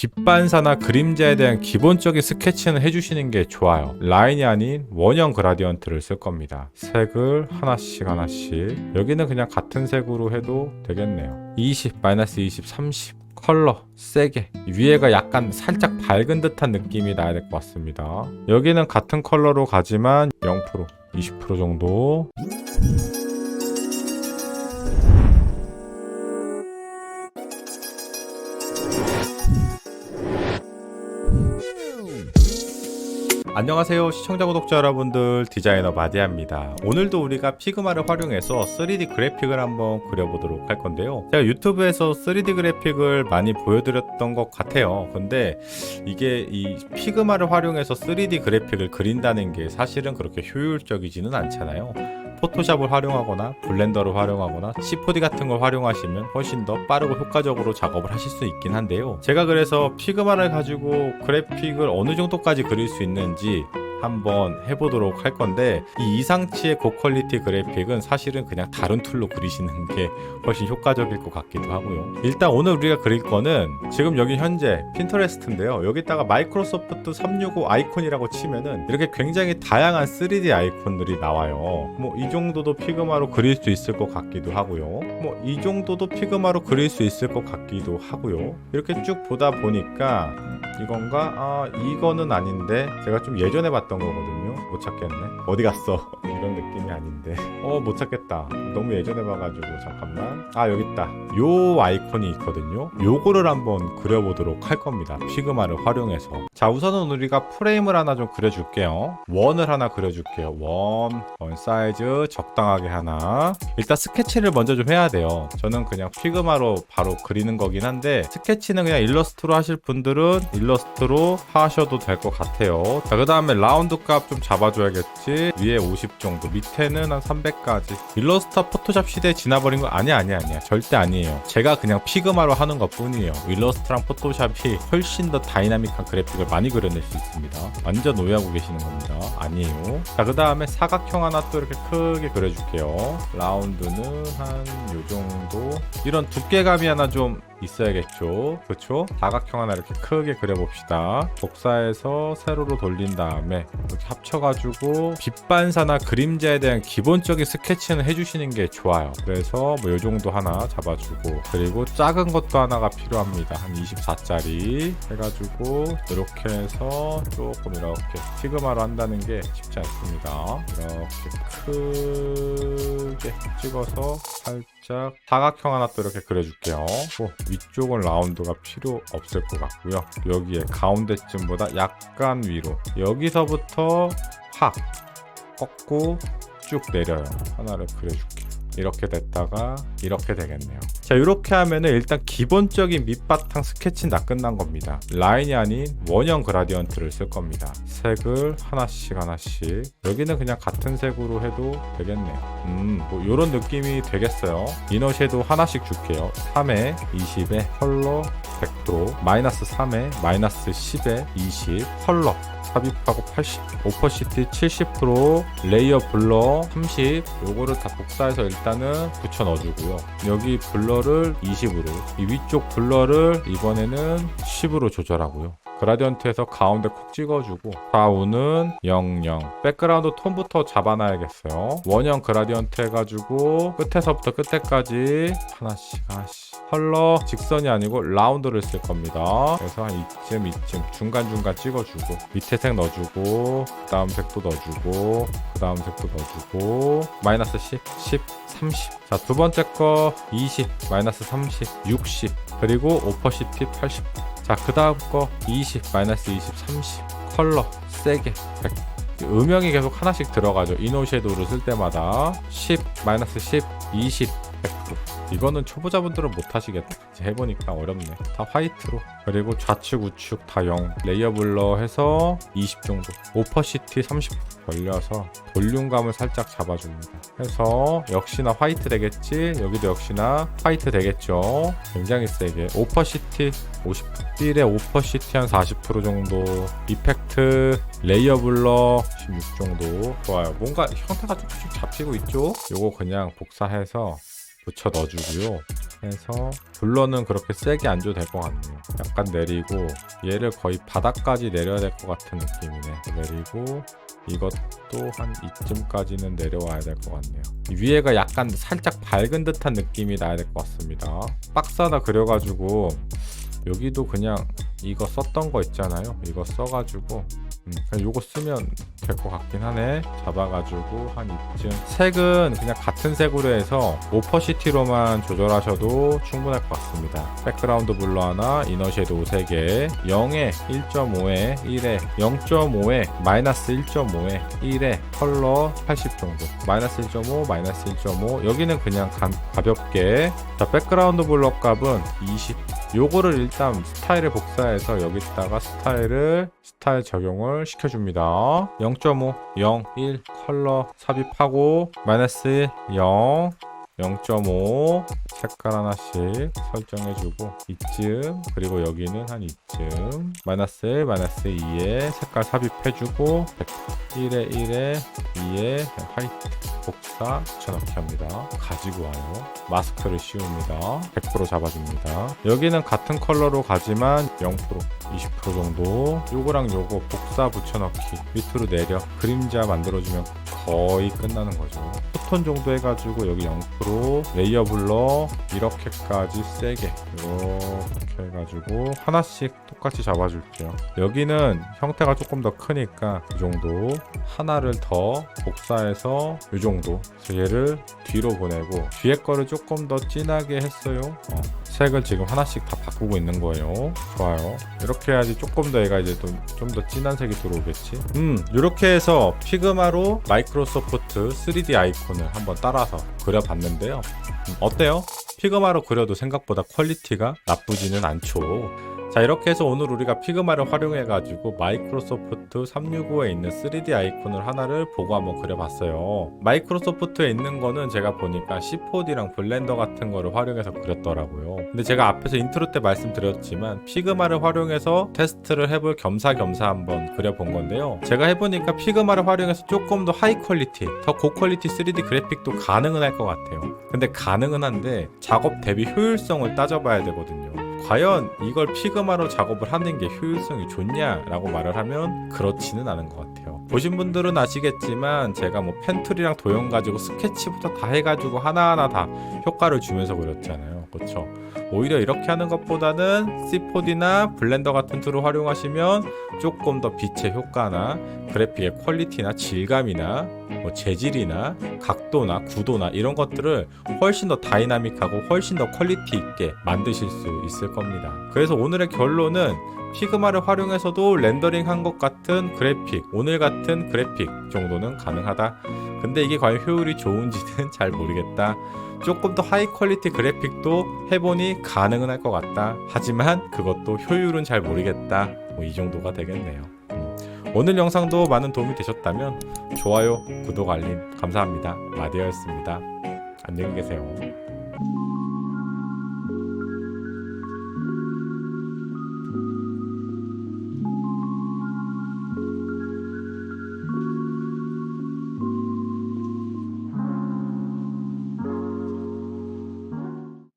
빛 반사나 그림자에 대한 기본적인 스케치는 해주시는 게 좋아요. 라인이 아닌 원형 그라디언트를 쓸 겁니다. 색을 하나씩 여기는 그냥 같은 색으로 해도 되겠네요. 20, -20, 30 컬러 세게, 위에가 약간 살짝 밝은 듯한 느낌이 나야 될 것 같습니다. 여기는 같은 컬러로 가지만 0%, 20% 정도. 안녕하세요 시청자 구독자 여러분들, 디자이너 마디아입니다. 오늘도 우리가 피그마를 활용해서 3D 그래픽을 한번 그려보도록 할 건데요. 제가 유튜브에서 3D 그래픽을 많이 보여드렸던 것 같아요. 근데 이게 이 피그마를 활용해서 3D 그래픽을 그린다는 게 사실은 그렇게 효율적이지는 않잖아요. 포토샵을 활용하거나 블렌더를 활용하거나 C4D 같은 걸 활용하시면 훨씬 더 빠르고 효과적으로 작업을 하실 수 있긴 한데요. 제가 그래서 피그마를 가지고 그래픽을 어느 정도까지 그릴 수 있는지 한번 해보도록 할 건데, 이 이상치의 고퀄리티 그래픽은 사실은 그냥 다른 툴로 그리시는 게 훨씬 효과적일 것 같기도 하고요. 일단 오늘 우리가 그릴 거는 지금 여기 현재 핀터레스트인데요. 여기다가 마이크로소프트 365 아이콘이라고 치면은 이렇게 굉장히 다양한 3D 아이콘들이 나와요. 뭐 이 정도도 피그마로 그릴 수 있을 것 같기도 하고요. 뭐 이 정도도 피그마로 그릴 수 있을 것 같기도 하고요. 이렇게 쭉 보다 보니까 이건가? 이거는 아닌데, 제가 좀 예전에 봤던 거거든요. 못 찾겠네. 어디 갔어? 이런 느낌이 아닌데. 못 찾겠다. 너무 예전에 봐가지고. 잠깐만. 여기 있다. 요 아이콘이 있거든요. 요거를 한번 그려보도록 할 겁니다. 피그마를 활용해서. 자, 우선은 우리가 프레임을 하나 좀 그려줄게요. 원을 하나 그려줄게요. 원 사이즈 적당하게 하나. 일단 스케치를 먼저 좀 해야 돼요. 저는 그냥 피그마로 바로 그리는 거긴 한데, 스케치는 그냥 일러스트로 하실 분들은 일러스트로 하셔도 될 것 같아요. 자, 그 다음에 라운드 값 좀 잡아줘야겠지. 위에 50 정도, 밑에는 한 300까지. 일러스트와 포토샵 시대에 지나버린 거 아니야. 절대 아니에요. 제가 그냥 피그마로 하는 것 뿐이에요. 일러스트랑 포토샵이 훨씬 더 다이나믹한 그래픽을 많이 그려낼 수 있습니다. 완전 오해하고 계시는 겁니다. 아니에요. 자, 그 다음에 사각형 하나 또 이렇게 크게 그려줄게요. 라운드는 한 요 정도. 이런 두께감이 하나 좀 있어야겠죠. 그렇죠? 사각형 하나 이렇게 크게 그려봅시다. 복사해서 세로로 돌린 다음에 이렇게 합쳐가지고 빛 반사나 그림자에 대한 기본적인 스케치는 해주시는 게 좋아요. 그래서 뭐 요 정도 하나 잡아주고, 그리고 작은 것도 하나가 필요합니다. 한 24짜리 해가지고 이렇게 해서 조금 이렇게 피그마로 한다는 게 쉽지 않습니다. 이렇게 크게 찍어서 살짝 사각형 하나 또 이렇게 그려줄게요. 위쪽은 라운드가 필요 없을 것 같고요. 여기에 가운데쯤보다 약간 위로, 여기서부터 확 꺾고 쭉 내려요. 하나를 그려줄게요. 이렇게 됐다가 이렇게 되겠네요. 자, 이렇게 하면은 일단 기본적인 밑바탕 스케치는 다 끝난 겁니다. 라인이 아닌 원형 그라디언트를 쓸 겁니다. 색을 하나씩 여기는 그냥 같은 색으로 해도 되겠네요. 뭐 이런 느낌이 되겠어요. 이너 섀도우 하나씩 줄게요. 3에 20에 컬러 100%, -3에 -10에 20 컬러 삽입하고 80, 오퍼시티 70%, 레이어 블러 30, 요거를 다 복사해서 일단은 붙여 넣어주고요. 여기 블러를 20으로, 이 위쪽 블러를 이번에는 10으로 조절하고요. 그라디언트에서 가운데 콕 찍어주고, 좌우는 00. 백그라운드 톤부터 잡아놔야겠어요. 원형 그라디언트 해가지고 끝에서부터 끝에까지 하나씩 컬러 직선이 아니고 라운드를 쓸 겁니다. 그래서 한 이쯤 중간중간 찍어주고, 밑에 색 넣어주고, 그 다음 색도 넣어주고, 그 다음 색도 넣어주고, -10, 10, 30. 자, 두 번째 거 20, -30, 60, 그리고 오퍼시티 80. 자, 그 다음 거 20, -20, 30 컬러 세게 100. 음영이 계속 하나씩 들어가죠. 이노 섀도우를 쓸 때마다 10, -10, 20, 100%. 이거는 초보자분들은 못하시겠다. 이제 해보니까 어렵네. 다 화이트로. 그리고 좌측 우측 다 0. 레이어 블러 해서 20 정도, 오퍼시티 30 벌려서 볼륨감을 살짝 잡아줍니다. 해서 역시나 화이트 되겠지. 여기도 역시나 화이트 되겠죠. 굉장히 세게. 오퍼시티 50, 필에 오퍼시티 한 40% 정도, 이펙트 레이어 블러 16 정도. 좋아요. 뭔가 형태가 조금씩 잡히고 있죠. 요거 그냥 복사해서 붙여 넣어주고요. 해서 블러는 그렇게 세게 안 줘도 될 것 같네요. 약간 내리고 얘를 거의 바닥까지 내려야 될 것 같은 느낌이네. 내리고 이것도 한 이쯤까지는 내려와야 될 것 같네요. 위에가 약간 살짝 밝은 듯한 느낌이 나야 될 것 같습니다. 박스 하나 그려가지고 여기도 그냥 이거 썼던 거 있잖아요. 이거 써가지고 그냥 요거 쓰면 될 것 같긴 하네. 잡아가지고 한 이쯤. 색은 그냥 같은 색으로 해서 오퍼시티로만 조절하셔도 충분할 것 같습니다. 백그라운드 블러 하나, 이너 섀도우 3개, 0에 1.5에 1에 0.5에 마이너스 1.5에 1에 컬러 80 정도. 마이너스 1.5, 마이너스 1.5. 여기는 그냥 가볍게. 자, 백그라운드 블러 값은 20. 요거를 일단 스타일을 복사해서 여기다가 스타일 적용을 시켜줍니다. 0.5, 0, 1 컬러 삽입하고 마이너스 1, 0, 0.5 색깔 하나씩 설정해주고 이쯤, 그리고 여기는 한 이쯤, 마이너스 1, 마이너스 2에 색깔 삽입해주고 100, 1에 1에 2에 화이트 복사 붙여넣기 합니다. 가지고 와요. 마스크를 씌웁니다. 100% 잡아줍니다. 여기는 같은 컬러로 가지만 0%, 20% 정도. 요거랑 요거 복사 붙여넣기 밑으로 내려 그림자 만들어주면 거의 끝나는 거죠. 톤 정도 해가지고 여기 0%, 레이어 블러 이렇게까지 세게 이렇게 해가지고 하나씩 똑같이 잡아줄게요. 여기는 형태가 조금 더 크니까 이 정도, 하나를 더 복사해서 이 정도. 그래서 얘를 뒤로 보내고 뒤에 거를 조금 더 진하게 했어요. 색을 지금 하나씩 다 바꾸고 있는 거예요. 좋아요. 이렇게 해야지 조금 더 얘가 이제 좀 더 진한 색이 들어오겠지. 이렇게 해서 피그마로 마이크로소프트 3D 아이콘을 한번 따라서 그려봤는데요. 어때요? 피그마로 그려도 생각보다 퀄리티가 나쁘지는 않죠. 자, 이렇게 해서 오늘 우리가 피그마를 활용해 가지고 마이크로소프트 365에 있는 3D 아이콘을 하나를 보고 한번 그려봤어요. 마이크로소프트에 있는 거는 제가 보니까 C4D랑 블렌더 같은 거를 활용해서 그렸더라고요. 근데 제가 앞에서 인트로 때 말씀드렸지만 피그마를 활용해서 테스트를 해볼 겸사겸사 한번 그려본 건데요. 제가 해보니까 피그마를 활용해서 조금 더 하이 퀄리티, 더 고퀄리티 3D 그래픽도 가능은 할 것 같아요. 근데 가능은 한데 작업 대비 효율성을 따져봐야 되거든요. 과연 이걸 피그마로 작업을 하는 게 효율성이 좋냐라고 말을 하면 그렇지는 않은 것 같아요. 보신 분들은 아시겠지만 제가 뭐 펜툴이랑 도형 가지고 스케치부터 다 해가지고 하나하나 다 효과를 주면서 그렸잖아요. 그렇죠? 오히려 이렇게 하는 것보다는 C4D나 블렌더 같은 툴을 활용하시면 조금 더 빛의 효과나 그래픽의 퀄리티나 질감이나 뭐 재질이나 각도나 구도나 이런 것들을 훨씬 더 다이나믹하고 훨씬 더 퀄리티 있게 만드실 수 있을 겁니다. 그래서 오늘의 결론은 피그마를 활용해서도 렌더링 한 것 같은 그래픽, 오늘 같은 그래픽 정도는 가능하다. 근데 이게 과연 효율이 좋은지는 잘 모르겠다. 조금 더 하이 퀄리티 그래픽도 해보니 가능은 할 것 같다. 하지만 그것도 효율은 잘 모르겠다. 뭐 이 정도가 되겠네요. 오늘 영상도 많은 도움이 되셨다면 좋아요, 구독, 알림 감사합니다. 마디어였습니다. 안녕히 계세요.